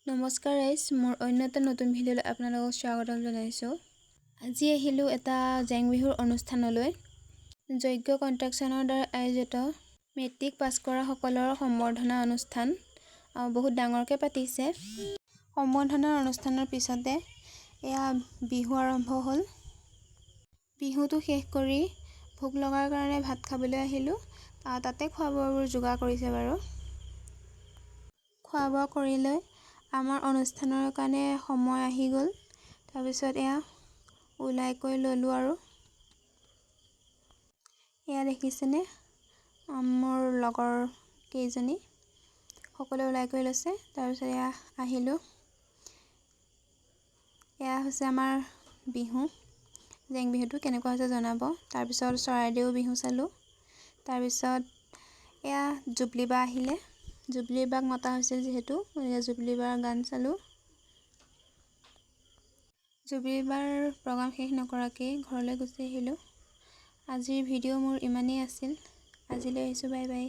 নমস্কাৰ গাইজ, মোৰ অন্য এটা নতুন ভিডিঅ'লৈ আপোনালোকক স্বাগতম জনাইছোঁ। আজি আহিলোঁ এটা জেং বিহুৰ অনুষ্ঠানলৈ। যজ্ঞ কনষ্ট্ৰাকশ্যনৰ দ্বাৰা আয়োজিত মেট্ৰিক পাছ কৰা সকলৰ সম্বৰ্ধনা অনুষ্ঠান বহুত ডাঙৰকৈ পাতিছে। সম্বৰ্ধনাৰ অনুষ্ঠানৰ পিছতে এয়া বিহু আৰম্ভ হ'ল। বিহুটো শেষ কৰি ভোক লগাৰ কাৰণে ভাত খাবলৈ আহিলোঁ। তাতে খোৱা বোৱাবোৰ যোগাৰ কৰিছে বাৰু। খোৱা বোৱা কৰি লৈ আমাৰ অনুষ্ঠানৰ কাৰণে সময় আহি গ'ল। তাৰপিছত এয়া ওলাই কৰি ল'লোঁ আৰু এয়া দেখিছেনে মোৰ লগৰ কেইজনী সকলোৱে ওলাই কৰি লৈছে। তাৰপিছত এয়া আহিলোঁ। এয়া হৈছে আমাৰ বিহু। জেং বিহুটো কেনেকুৱা হৈছে জনাব। তাৰপিছত চৰাইদেউ বিহু চালোঁ। তাৰপিছত এয়া জুবলি বা আহিলে। জুবলি বাক মতা হৈছিল যিহেতু জুবলি বাৰ গান চালোঁ। জুবলি বাৰ প্ৰগ্ৰাম শেষ নকৰাকৈ ঘৰলৈ গুচি আহিলোঁ। আজিৰ ভিডিঅ' মোৰ ইমানেই আছিল। আজিলৈ আহিছোঁ, বাই বাই।